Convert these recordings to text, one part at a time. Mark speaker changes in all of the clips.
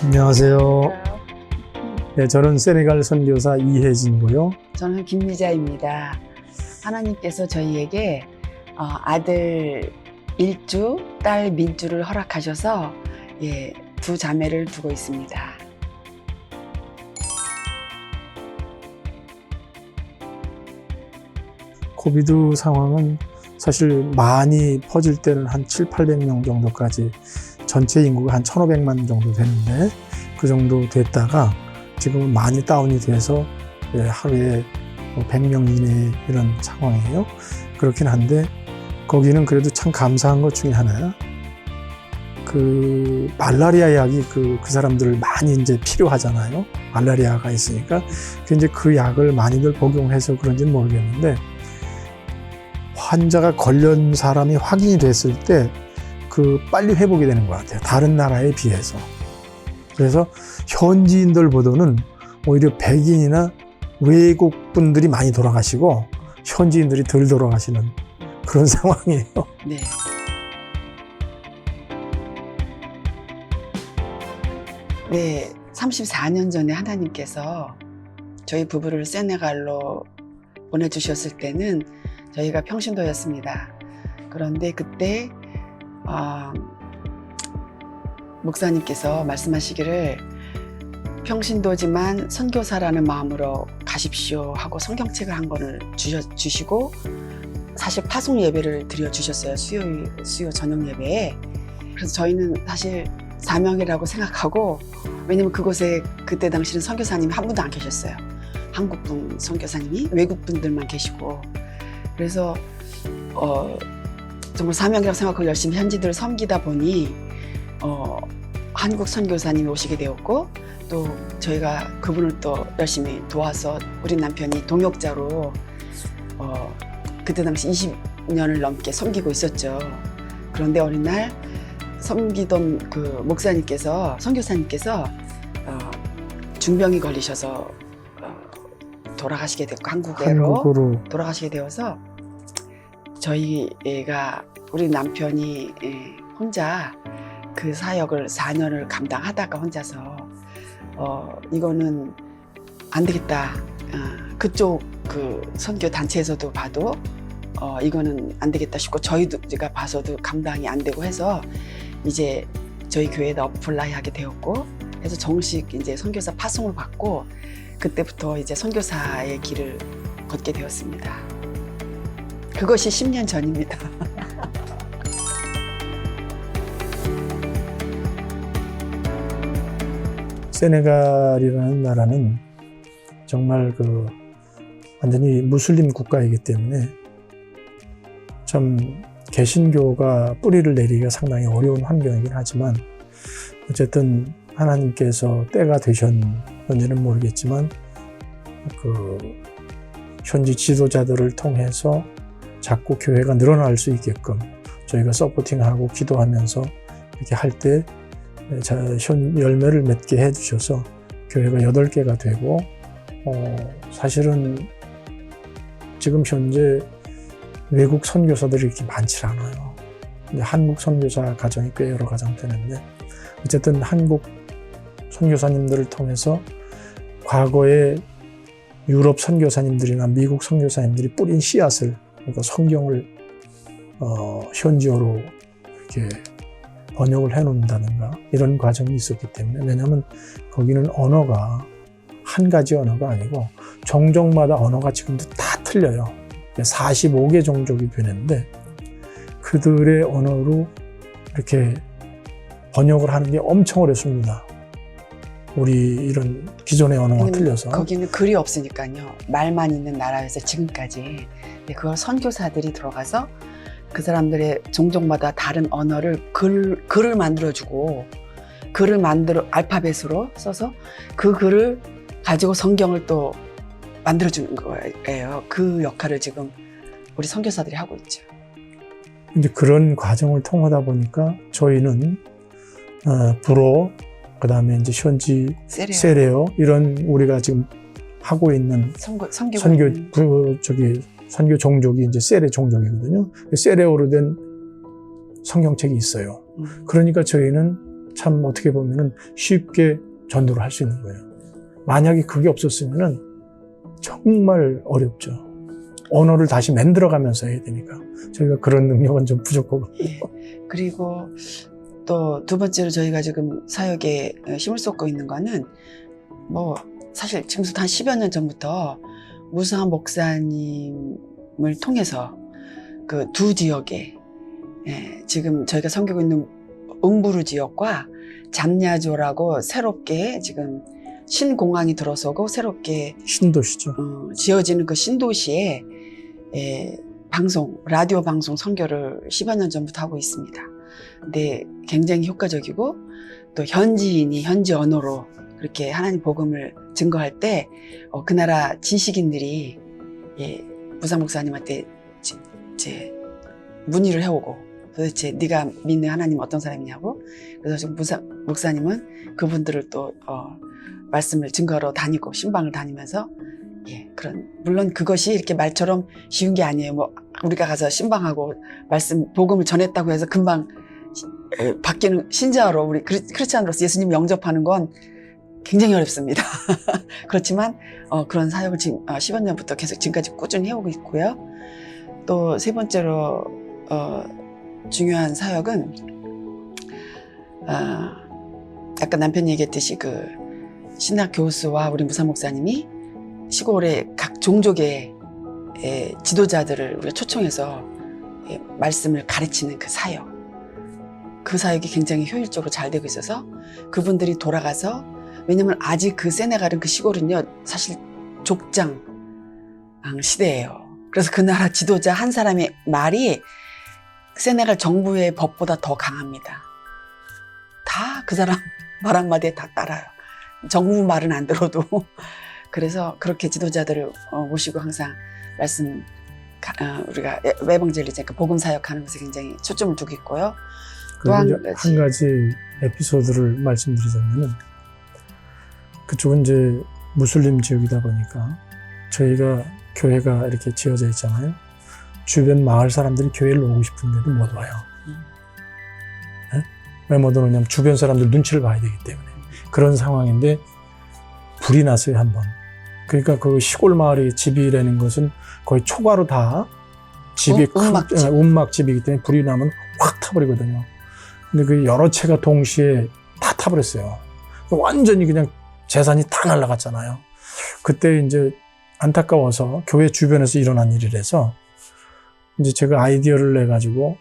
Speaker 1: 안녕하세요. 네, 저는 세네갈 선교사 이혜진이고요.
Speaker 2: 저는 김미자입니다. 하나님께서 저희에게 아들 일주, 딸 민주를 허락하셔서 두 자매를 두고 있습니다.
Speaker 1: 코비드 상황은 사실 많이 퍼질 때는 한 700~800명 정도까지 전체 인구가 한 1,500만 정도 되는데 그 정도 됐다가 지금은 많이 다운이 돼서 하루에 100명 이내 이런 상황이에요. 그렇긴 한데 거기는 그래도 참 감사한 것 중에 하나야. 그 말라리아 약이 그 사람들을 많이 이제 필요하잖아요. 말라리아가 있으니까. 이제 그 약을 많이들 복용해서 그런지는 모르겠는데 환자가 걸린 사람이 확인이 됐을 때 빨리 회복이 되는 것 같아요. 다른 나라에 비해서. 그래서 현지인들보다는 오히려 백인이나 외국 분들이 많이 돌아가시고 현지인들이 덜 돌아가시는 그런 상황이에요.
Speaker 2: 네. 네, 34년 전에 하나님께서 저희 부부를 세네갈로 보내주셨을 때는 저희가 평신도였습니다. 그런데 그때 목사님께서 말씀하시기를 평신도지만 선교사라는 마음으로 가십시오 하고 성경책을 한 권을 주시고 사실 파송 예배를 드려주셨어요. 수요 저녁 예배에. 그래서 저희는 사실 사명이라고 생각하고, 왜냐면 그곳에 그때 당시는 선교사님이 한 분도 안 계셨어요. 한국분 선교사님이, 외국분들만 계시고. 그래서 정말 사명이라고 생각하고 열심히 현지들을 섬기다 보니 한국 선교사님이 오시게 되었고, 또 저희가 그분을 또 열심히 도와서 우리 남편이 동역자로 그때 당시 20년을 넘게 섬기고 있었죠. 그런데 어느 날 섬기던 그 목사님께서, 선교사님께서 중병이 걸리셔서 돌아가시게 됐고, 한국으로 돌아가시게 되어서 저희가, 우리 남편이 혼자 그 사역을 4년을 감당하다가 혼자서 이거는 안 되겠다. 그쪽 그 선교 단체에서도 봐도 이거는 안 되겠다 싶고, 저희가 봐서도 감당이 안 되고 해서 이제 저희 교회에다 어플라이 하게 되었고, 해서 정식 이제 선교사 파송을 받고 그때부터 이제 선교사의 길을 걷게 되었습니다. 그것이 10년 전입니다.
Speaker 1: 세네갈이라는 나라는 정말 완전히 무슬림 국가이기 때문에 참 개신교가 뿌리를 내리기가 상당히 어려운 환경이긴 하지만, 어쨌든 하나님께서 때가 되셨는지는 모르겠지만 현지 지도자들을 통해서 자꾸 교회가 늘어날 수 있게끔 저희가 서포팅하고 기도하면서 이렇게 할 때 열매를 맺게 해주셔서 교회가 8개가 되고, 사실은 지금 현재 외국 선교사들이 이렇게 많지 않아요. 한국 선교사 가정이 꽤 여러 가정 되는데, 어쨌든 한국 선교사님들을 통해서 과거에 유럽 선교사님들이나 미국 선교사님들이 뿌린 씨앗을, 그러니까 성경을 현지어로 이렇게 번역을 해놓는다든가 이런 과정이 있었기 때문에, 왜냐하면 거기는 언어가 한 가지 언어가 아니고 종족마다 언어가 지금도 다 틀려요. 45개 종족이 되는데 그들의 언어로 이렇게 번역을 하는 게 엄청 어렵습니다. 우리 이런 기존의 언어가 틀려서.
Speaker 2: 거기는 글이 없으니까요. 말만 있는 나라에서 지금까지. 그걸 선교사들이 들어가서 그 사람들의 종족마다 다른 언어를 글을 만들어주고, 알파벳으로 써서 그 글을 가지고 성경을 또 만들어주는 거예요. 그 역할을 지금 우리 선교사들이 하고 있죠.
Speaker 1: 이제 그런 과정을 통하다 보니까 저희는 불어, 그 다음에 이제 현지 세레어, 이런 우리가 지금 하고 있는 선교 종족이 이제 세레 종족이거든요. 세레어로 된 성경책이 있어요. 그러니까 저희는 참 어떻게 보면은 쉽게 전도를 할 수 있는 거예요. 만약에 그게 없었으면은 정말 어렵죠. 언어를 다시 만들어가면서 해야 되니까 저희가 그런 능력은 좀 부족하고.
Speaker 2: 예. 그리고 또 두 번째로 저희가 지금 사역에 힘을 쏟고 있는 거는 뭐 사실 지금부터 한 10여 년 전부터 무사 목사님을 통해서 그 두 지역에 지금 저희가 섬기고 있는 응부르 지역과 잠야조라고 새롭게 지금 신공항이 들어서고 새롭게
Speaker 1: 신도시죠.
Speaker 2: 지어지는 그 신도시에 방송, 라디오 방송 선교를 10여 년 전부터 하고 있습니다. 근데 굉장히 효과적이고 또 현지인이 현지 언어로 그렇게 하나님 복음을 증거할 때 그 나라 지식인들이 무사 목사님한테 이제 문의를 해오고 도대체 네가 믿는 하나님 어떤 사람이냐고. 그래서 지금 무사 목사님은 그분들을 또 말씀을 증거하러 다니고 신방을 다니면서 그런 물론 그것이 이렇게 말처럼 쉬운 게 아니에요. 뭐 우리가 가서 신방하고 말씀 복음을 전했다고 해서 금방 바뀌는 신자로 우리 크리스찬으로서 예수님 영접하는 건 굉장히 어렵습니다. 그렇지만 그런 사역을 지금 10여 년부터 계속 지금까지 꾸준히 해오고 있고요. 또 세 번째로 중요한 사역은 아까 남편이 얘기했듯이 그 신학 교수와 우리 무사 목사님이 시골의 각 종족의 지도자들을 우리가 초청해서 말씀을 가르치는 그 사역. 그 사역이 굉장히 효율적으로 잘 되고 있어서 그분들이 돌아가서 왜냐면 아직 그 세네갈은 그 시골은요 사실 족장 시대예요. 그래서 그 나라 지도자 한 사람의 말이 세네갈 정부의 법보다 더 강합니다. 다 그 사람 말 한마디에 다 따라요. 정부 말은 안 들어도. 그래서 그렇게 지도자들을 모시고 항상 말씀 우리가 에반젤리니까 복음 사역하는 것에 굉장히 초점을 두고 있고요. 또
Speaker 1: 한 가지 에피소드를 말씀드리자면은 그쪽은 이제 무슬림 지역이다 보니까 저희가 교회가 이렇게 지어져 있잖아요. 주변 마을 사람들이 교회를 오고 싶은데도 못 와요. 네? 왜 못 오느냐면 주변 사람들 눈치를 봐야 되기 때문에. 그런 상황인데 불이 났어요, 한 번. 그러니까 그 시골 마을의 집이라는 것은 거의 초가로 다 집이 운막집이기 때문에 불이 나면 확 타버리거든요. 근데 그 여러 채가 동시에 다 타버렸어요. 완전히 그냥 재산이 다 날아갔잖아요. 그때 이제 안타까워서 교회 주변에서 일어난 일이라서 이제 제가 아이디어를 내가지고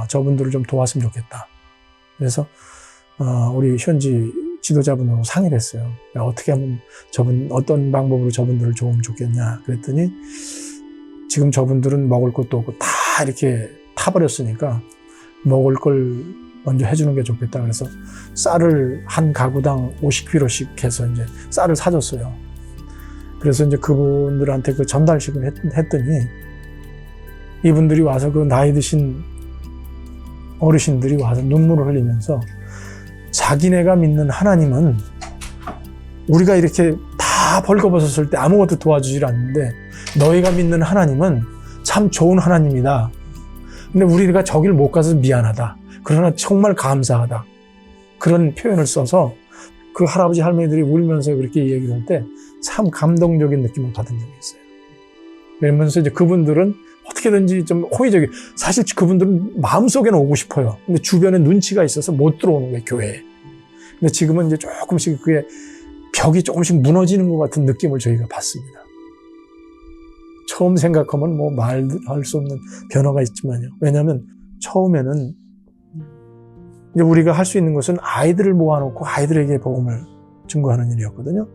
Speaker 1: 저분들을 좀 도왔으면 좋겠다. 그래서 우리 현지 지도자분하고 상의를 했어요. 어떻게 하면 어떤 방법으로 저분들을 도우면 좋겠냐. 그랬더니 지금 저분들은 먹을 것도 없고 다 이렇게 타버렸으니까 먹을 걸 먼저 해주는 게 좋겠다. 그래서 쌀을 한 가구당 50kg씩 해서 이제 쌀을 사줬어요. 그래서 이제 그분들한테 그 전달식을 했더니 이분들이 와서 그 나이 드신 어르신들이 와서 눈물을 흘리면서 자기네가 믿는 하나님은 우리가 이렇게 다 벌거벗었을 때 아무것도 도와주질 않는데 너희가 믿는 하나님은 참 좋은 하나님이다. 근데 우리가 저길 못 가서 미안하다. 그러나 정말 감사하다. 그런 표현을 써서 그 할아버지 할머니들이 울면서 그렇게 얘기를 할 때 참 감동적인 느낌을 받은 적이 있어요. 그러면서 이제 그분들은 어떻게든지 좀 호의적이 사실 그분들은 마음속에는 오고 싶어요. 근데 주변에 눈치가 있어서 못 들어오는 거예요, 교회에. 근데 지금은 이제 조금씩 그게 벽이 조금씩 무너지는 것 같은 느낌을 저희가 받습니다. 처음 생각하면 뭐 말할 수 없는 변화가 있지만요. 왜냐하면 처음에는 이제 우리가 할 수 있는 것은 아이들을 모아놓고 아이들에게 복음을 증거하는 일이었거든요.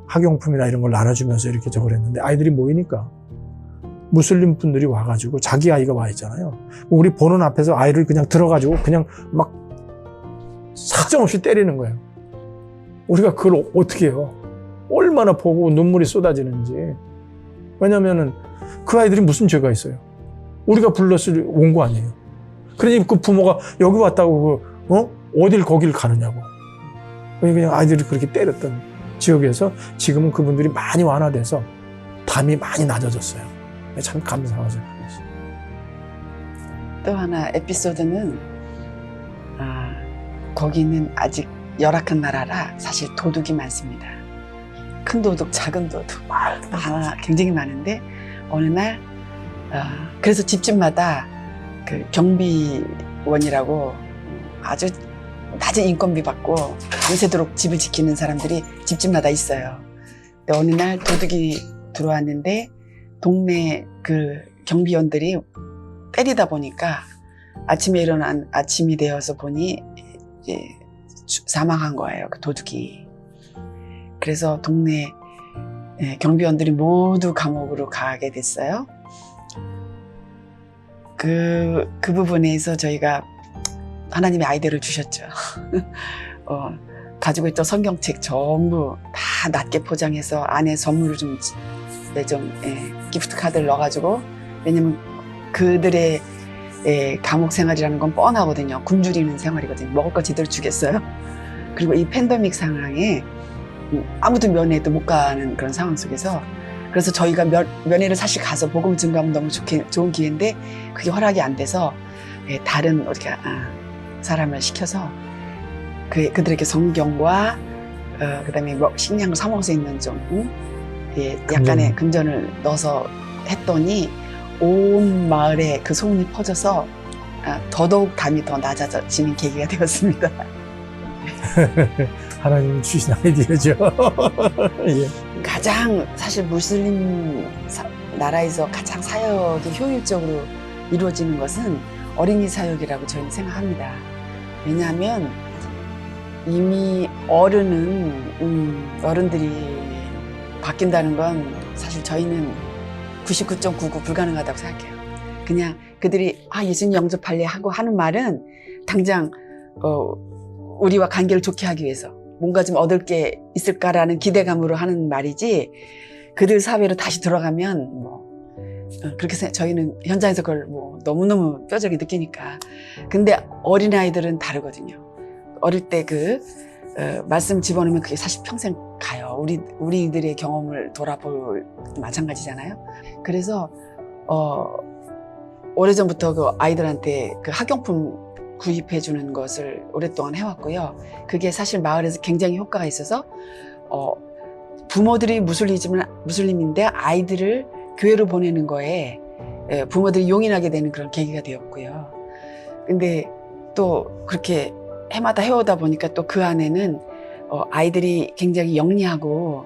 Speaker 1: 학용품이나 이런 걸 나눠주면서 이렇게 저걸 했는데 아이들이 모이니까 무슬림 분들이 와가지고 자기 아이가 와 있잖아요. 우리 보는 앞에서 아이를 그냥 들어가지고 그냥 막 사정없이 때리는 거예요. 우리가 그걸 어떻게 해요? 얼마나 보고 눈물이 쏟아지는지. 왜냐면은 그 아이들이 무슨 죄가 있어요? 우리가 불러서 온 거 아니에요. 그러니 그 부모가 여기 왔다고 어딜 거길 가느냐고. 그냥 아이들이 그렇게 때렸던 지역에서 지금은 그분들이 많이 완화돼서 담이 많이 낮아졌어요. 참 감사하죠.
Speaker 2: 또 하나 에피소드는 거기는 아직 열악한 나라라 사실 도둑이 많습니다. 큰 도둑, 작은 도둑 굉장히 많은데 어느 날 그래서 집집마다 그 경비원이라고 아주 낮은 인건비 받고 밤새도록 집을 지키는 사람들이 집집마다 있어요. 근데 어느 날 도둑이 들어왔는데 동네 그 경비원들이 때리다 보니까 아침이 되어서 보니 이제 사망한 거예요. 그 도둑이. 그래서 동네 경비원들이 모두 감옥으로 가게 됐어요. 그 부분에서 저희가 하나님의 아이디어를 주셨죠. 가지고 있던 성경책 전부 다 낮게 포장해서 안에 선물을 좀 기프트 카드를 넣어가지고, 왜냐면 그들의 감옥 생활이라는 건 뻔하거든요. 굶주리는 생활이거든요. 먹을 거 제대로 주겠어요? 그리고 이 팬데믹 상황에 아무도 면회도 못 가는 그런 상황 속에서, 그래서 저희가 면회를 사실 가서 복음 증거하면 너무 좋은 기회인데 그게 허락이 안 돼서 다른 우리가 사람을 시켜서 그들에게 성경과 그다음에 식량을 사 먹을 수 있는 좀 약간의 금전을 넣어서 했더니 온 마을에 그 소문이 퍼져서 더더욱 담이 더 낮아지는 계기가 되었습니다.
Speaker 1: 하나님이 주신 아이디어죠. 예.
Speaker 2: 가장 사실 무슬림 나라에서 가장 사역이 효율적으로 이루어지는 것은 어린이 사역이라고 저희는 생각합니다. 왜냐하면 이미 어른들이 바뀐다는 건 사실 저희는 99.99 불가능하다고 생각해요. 그냥 그들이 예수님 영접할래 하고 하는 말은 당장 우리와 관계를 좋게 하기 위해서 뭔가 좀 얻을 게 있을까라는 기대감으로 하는 말이지, 그들 사회로 다시 들어가면 그렇게 저희는 현장에서 그걸 너무너무 뼈저리게 느끼니까. 근데 어린아이들은 다르거든요. 어릴 때 말씀 집어넣으면 그게 사실 평생 가요. 우리들의 경험을 돌아볼 마찬가지잖아요. 그래서 오래전부터 그 아이들한테 그 학용품 구입해 주는 것을 오랫동안 해왔고요. 그게 사실 마을에서 굉장히 효과가 있어서 부모들이 무슬림인데 아이들을 교회로 보내는 거에 부모들이 용인하게 되는 그런 계기가 되었고요. 근데 또 그렇게 해마다 해오다 보니까 또 그 안에는 아이들이 굉장히 영리하고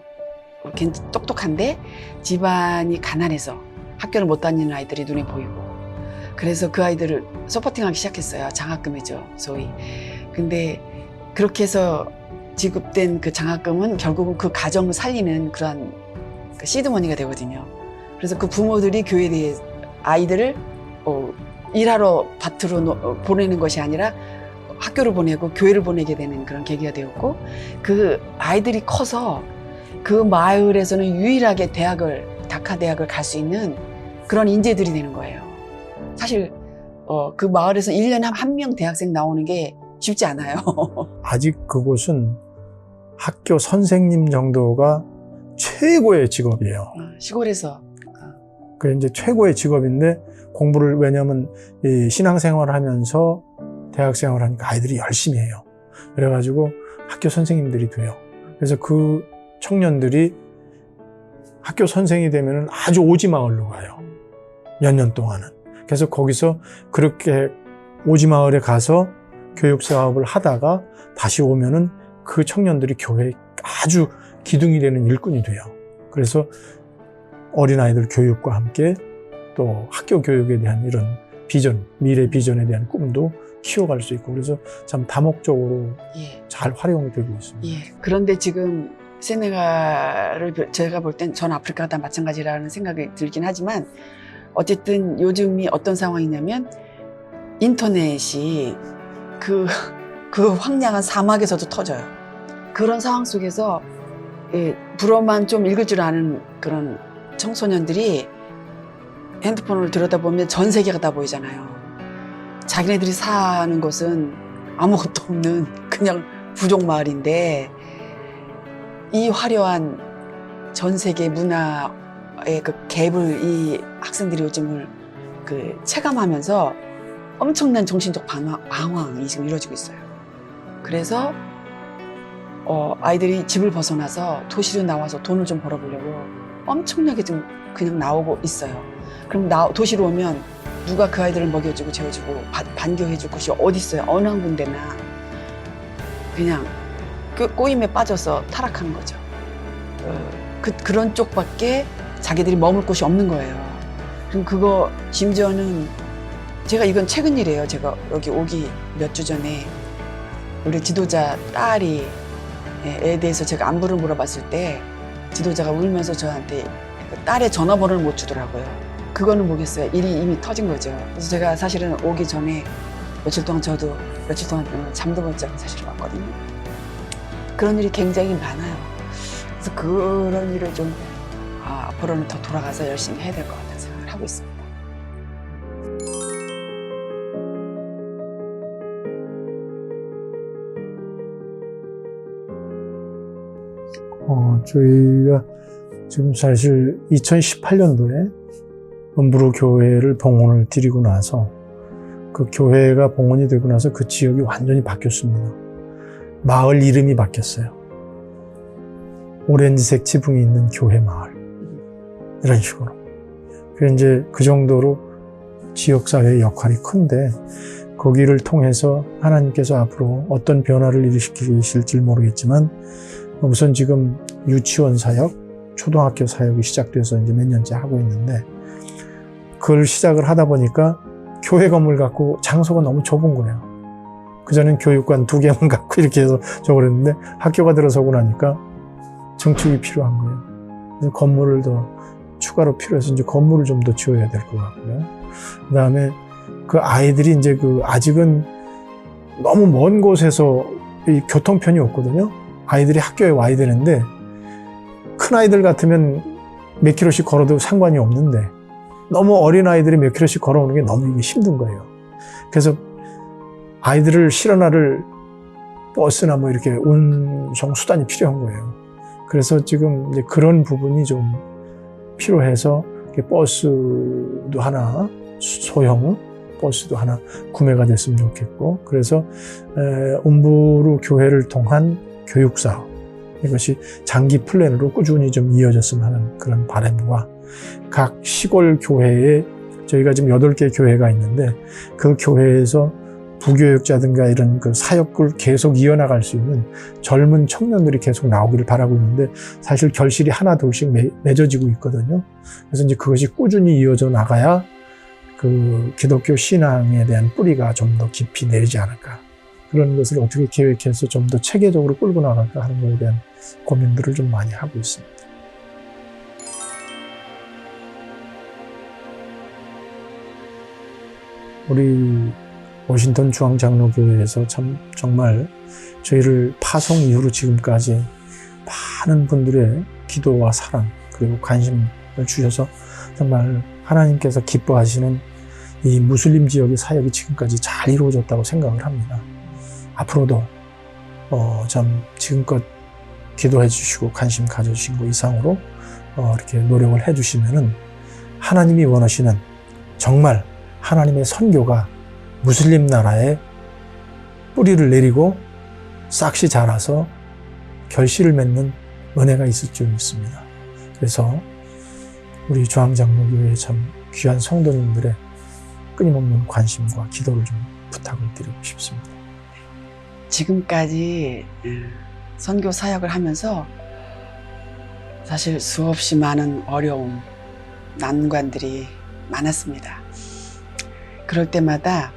Speaker 2: 굉장히 똑똑한데 집안이 가난해서 학교를 못 다니는 아이들이 눈에 보이고, 그래서 그 아이들을 서포팅하기 시작했어요. 장학금이죠, 소위. 근데 그렇게 해서 지급된 그 장학금은 결국은 그 가정을 살리는 그러한 그 시드머니가 되거든요. 그래서 그 부모들이 교회에 아이들을 일하러 밭으로 보내는 것이 아니라 학교를 보내고 교회를 보내게 되는 그런 계기가 되었고, 그 아이들이 커서 그 마을에서는 유일하게 다카 대학을 갈 수 있는 그런 인재들이 되는 거예요. 사실 그 마을에서 1년에 한 명 대학생 나오는 게 쉽지 않아요.
Speaker 1: 아직 그곳은 학교 선생님 정도가 최고의 직업이에요.
Speaker 2: 시골에서.
Speaker 1: 그게 이제 최고의 직업인데, 공부를, 왜냐면 이 신앙생활을 하면서 대학생활을 하니까 아이들이 열심히 해요. 그래가지고 학교 선생님들이 돼요. 그래서 그 청년들이 학교 선생이 되면은 아주 오지마을로 가요. 몇 년 동안은. 그래서 거기서 그렇게 오지마을에 가서 교육 사업을 하다가 다시 오면은 그 청년들이 교회에 아주 기둥이 되는 일꾼이 돼요. 그래서 어린아이들 교육과 함께 또 학교 교육에 대한 이런 비전, 미래 비전에 대한 꿈도 키워갈 수 있고, 그래서 참 다목적으로 잘 활용이 되고 있습니다.
Speaker 2: 그런데 지금 세네갈을 제가 볼 땐 전 아프리카가 다 마찬가지라는 생각이 들긴 하지만, 어쨌든 요즘이 어떤 상황이냐면 인터넷이 그 황량한 사막에서도 터져요. 그런 상황 속에서 불어만 좀 읽을 줄 아는 그런 청소년들이 핸드폰을 들여다보면 전 세계가 다 보이잖아요. 자기네들이 사는 곳은 아무것도 없는 그냥 부족 마을인데, 이 화려한 전 세계 문화의 그 갭을 이 학생들이 요즘을 체감하면서 엄청난 정신적 방황이 지금 이루어지고 있어요. 그래서 아이들이 집을 벗어나서 도시로 나와서 돈을 좀 벌어보려고 엄청나게 좀 그냥 나오고 있어요. 그럼 도시로 오면 누가 그 아이들을 먹여주고 재워주고 반겨해줄 곳이 어디 있어요? 어느 한 군데나 그냥 꼬임에 빠져서 타락하는 거죠. 그런 쪽밖에 자기들이 머물 곳이 없는 거예요. 그럼 그거 심지어는 제가 이건 최근 일이에요. 제가 여기 오기 몇 주 전에 우리 지도자 딸이 애에 대해서 제가 안부를 물어봤을 때 지도자가 울면서 저한테 딸의 전화번호를 못 주더라고요. 그거는 뭐겠어요. 일이 이미 터진 거죠. 그래서 제가 사실은 오기 전에 며칠 동안 잠도 못 자고 사실 왔거든요. 그런 일이 굉장히 많아요. 그래서 그런 일을 좀 앞으로는 더 돌아가서 열심히 해야 될 것 같다는 생각을 하고 있습니다.
Speaker 1: 저희가 지금 사실 2018년도에 음부로 교회를 봉헌을 드리고 나서 그 교회가 봉헌이 되고 나서 그 지역이 완전히 바뀌었습니다. 마을 이름이 바뀌었어요. 오렌지색 지붕이 있는 교회 마을. 이런 식으로. 그래서 이제 그 정도로 지역사회의 역할이 큰데 거기를 통해서 하나님께서 앞으로 어떤 변화를 일으키실지 모르겠지만 우선 지금 유치원 사역, 초등학교 사역이 시작돼서 이제 몇 년째 하고 있는데 그걸 시작을 하다 보니까 교회 건물 갖고 장소가 너무 좁은 거예요. 그전엔 교육관 2개만 갖고 이렇게 해서 저그랬는데 학교가 들어서고 나니까 증축이 필요한 거예요. 그래서 건물을 더 추가로 필요해서 이제 건물을 좀 더 지어야 될 것 같고요. 그 다음에 그 아이들이 이제 아직은 너무 먼 곳에서 이 교통편이 없거든요. 아이들이 학교에 와야 되는데 큰 아이들 같으면 몇 킬로씩 걸어도 상관이 없는데 너무 어린 아이들이 몇 킬로씩 걸어오는 게 너무 이게 힘든 거예요. 그래서 아이들을 실어나를 버스나 뭐 이렇게 운송 수단이 필요한 거예요. 그래서 지금 이제 그런 부분이 좀 필요해서 버스도 하나, 소형 버스도 하나 구매가 됐으면 좋겠고, 그래서 음부로 교회를 통한 교육사업, 이것이 장기 플랜으로 꾸준히 좀 이어졌으면 하는 그런 바람과 각 시골 교회에 저희가 지금 8개 교회가 있는데 그 교회에서 부교육자든가 이런 그 사역을 계속 이어나갈 수 있는 젊은 청년들이 계속 나오기를 바라고 있는데 사실 결실이 하나 둘씩 맺어지고 있거든요. 그래서 이제 그것이 꾸준히 이어져 나가야 그 기독교 신앙에 대한 뿌리가 좀 더 깊이 내리지 않을까. 그런 것을 어떻게 계획해서 좀 더 체계적으로 끌고 나갈까 하는 것에 대한 고민들을 좀 많이 하고 있습니다. 우리 워싱턴 중앙장로교회에서 참 정말 저희를 파송 이후로 지금까지 많은 분들의 기도와 사랑 그리고 관심을 주셔서 정말 하나님께서 기뻐하시는 이 무슬림 지역의 사역이 지금까지 잘 이루어졌다고 생각을 합니다. 앞으로도 참 지금껏 기도해 주시고 관심 가져주신 것 이상으로 이렇게 노력을 해 주시면은 하나님이 원하시는 정말 하나님의 선교가 무슬림 나라에 뿌리를 내리고 싹시 자라서 결실을 맺는 은혜가 있을 줄 믿습니다. 그래서 우리 중앙장로교회 참 귀한 성도님들의 끊임없는 관심과 기도를 좀 부탁을 드리고 싶습니다.
Speaker 2: 지금까지 선교 사역을 하면서 사실 수없이 많은 어려움, 난관들이 많았습니다. 그럴 때마다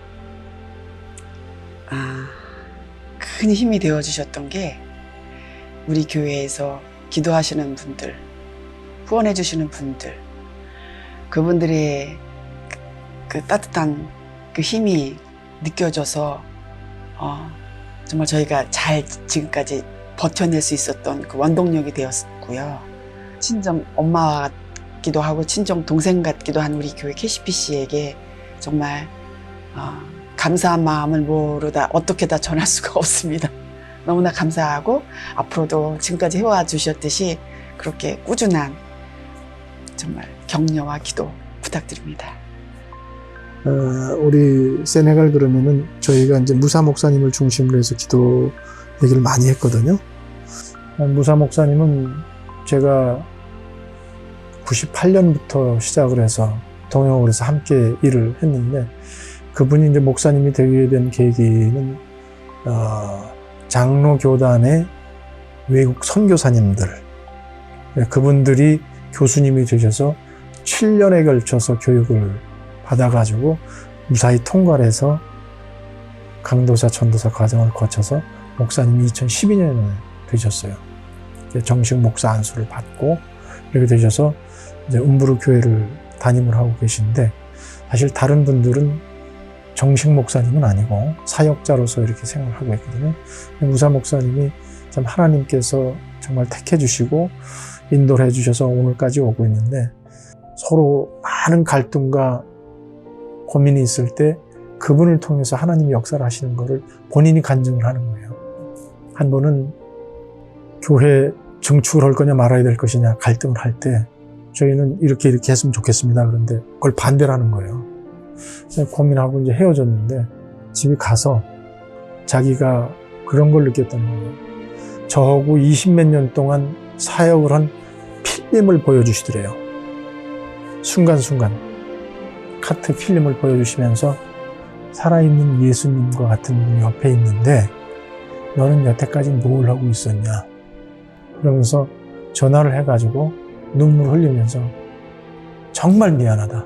Speaker 2: 큰 힘이 되어주셨던 게 우리 교회에서 기도하시는 분들, 후원해 주시는 분들, 그분들의 그 따뜻한 그 힘이 느껴져서 정말 저희가 잘 지금까지 버텨낼 수 있었던 그 원동력이 되었고요. 친정 엄마 같기도 하고 친정 동생 같기도 한 우리 교회 KCPC에게 정말 감사한 마음을 모르다 어떻게 다 전할 수가 없습니다. 너무나 감사하고 앞으로도 지금까지 해와 주셨듯이 그렇게 꾸준한 정말 격려와 기도 부탁드립니다.
Speaker 1: 우리 세네갈 그러면은 저희가 이제 무사 목사님을 중심으로 해서 기도 얘기를 많이 했거든요. 무사 목사님은 제가 98년부터 시작을 해서 동역을 해서 함께 일을 했는데, 그분이 이제 목사님이 되게 된 계기는 장로 교단의 외국 선교사님들, 그분들이 교수님이 되셔서 7년에 걸쳐서 교육을 받아가지고 무사히 통과를 해서 강도사, 전도사 과정을 거쳐서 목사님이 2012년에 되셨어요. 정식 목사 안수를 받고 이렇게 되셔서 이제 음부르 교회를 담임을 하고 계신데, 사실 다른 분들은 정식 목사님은 아니고 사역자로서 이렇게 생각을 하고 있거든요. 무사 목사님이 참 하나님께서 정말 택해 주시고 인도를 해 주셔서 오늘까지 오고 있는데, 서로 많은 갈등과 고민이 있을 때 그분을 통해서 하나님이 역사를 하시는 것을 본인이 간증을 하는 거예요. 한 번은 교회 증축을 할 거냐 말아야 될 것이냐 갈등을 할 때, 저희는 이렇게 했으면 좋겠습니다. 그런데 그걸 반대를 하는 거예요. 그래서 고민하고 이제 헤어졌는데, 집에 가서 자기가 그런 걸 느꼈다는 거예요. 저하고 20몇 년 동안 사역을 한 필름을 보여주시더래요. 순간순간 카트 필름을 보여주시면서 살아있는 예수님과 같은 분이 옆에 있는데 너는 여태까지 뭘 하고 있었냐, 그러면서 전화를 해가지고 눈물을 흘리면서 정말 미안하다,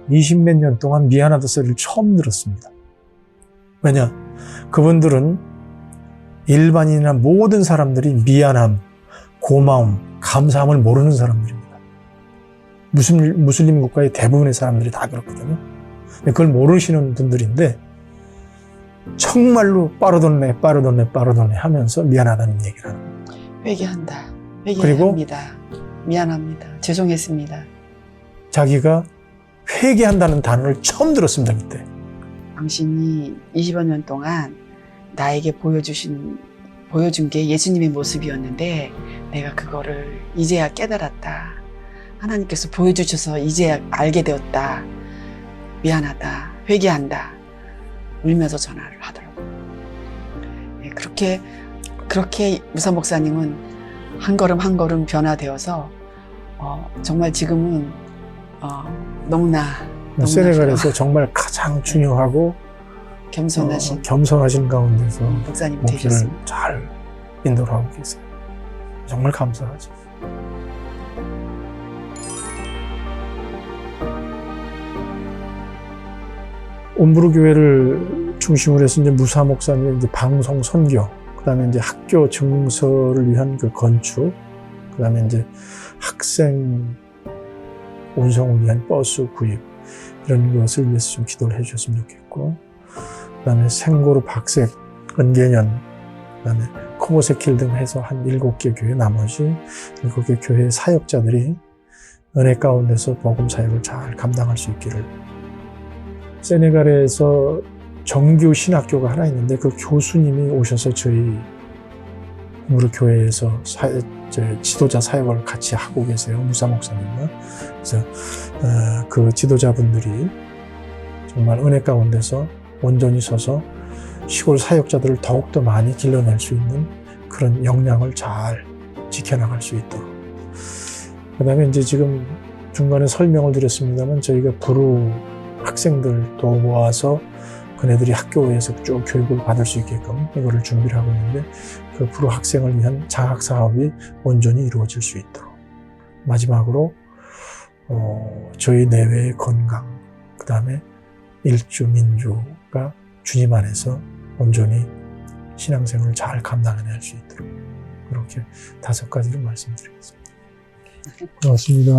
Speaker 1: 20몇 년 동안 미안하다 소리를 처음 들었습니다. 왜냐, 그분들은 일반인이나 모든 사람들이 미안함, 고마움, 감사함을 모르는 사람들입니다. 무슬림 국가의 대부분의 사람들이 다 그렇거든요. 그걸 모르시는 분들인데 정말로 빠르돈네 하면서 미안하다는 얘기를 하는 거예요.
Speaker 2: 회개한다.
Speaker 1: 그리고
Speaker 2: 회개합니다. 미안합니다. 죄송했습니다. 자기가
Speaker 1: 회개한다는 단어를 처음 들었습니다, 그때.
Speaker 2: 당신이 20여 년 동안 나에게 보여준 게 예수님의 모습이었는데 내가 그거를 이제야 깨달았다. 하나님께서 보여주셔서 이제야 알게 되었다. 미안하다. 회개한다. 울면서 전화를 하더라고요. 네, 그렇게 무사 목사님은 한 걸음 한 걸음 변화되어서 정말 지금은 너무나
Speaker 1: 세네갈에서 정말 가장 중요하고 겸손하신 가운데서
Speaker 2: 목사님
Speaker 1: 목회를
Speaker 2: 되셨습니다.
Speaker 1: 잘 인도를 하고 계세요. 정말 감사하죠. 음부르 교회를 중심으로 해서 이제 무사 목사님의 이제 방송 선교, 그다음에 이제 학교 증서를 위한 그 건축, 그다음에 이제 학생 운송을 위한 버스 구입, 이런 것을 위해서 좀 기도를 해주셨으면 좋겠고, 그다음에 생고르, 박색, 은계년, 그다음에 코보세킬 등 해서 한 7개 교회, 나머지 7개 교회 사역자들이 은혜 가운데서 복음 사역을 잘 감당할 수 있기를. 세네갈에서 정규 신학교가 하나 있는데 그 교수님이 오셔서 저희 우리 교회에서 지도자 사역을 같이 하고 계세요. 무사 목사님과. 그래서 그 지도자분들이 정말 은혜 가운데서 온전히 서서 시골 사역자들을 더욱더 많이 길러낼 수 있는 그런 역량을 잘 지켜나갈 수 있도록. 그 다음에 이제 지금 중간에 설명을 드렸습니다만, 저희가 불우 학생들도 모아서 그네들이 학교에서 쭉 교육을 받을 수 있게끔 이거를 준비를 하고 있는데, 그 불우 학생을 위한 장학 사업이 온전히 이루어질 수 있도록. 마지막으로 저희 내외의 건강, 그 다음에 일주 민주가 주님 안에서 온전히 신앙생활을 잘 감당해낼 수 있도록, 그렇게 5가지로 말씀드리겠습니다. 고맙습니다.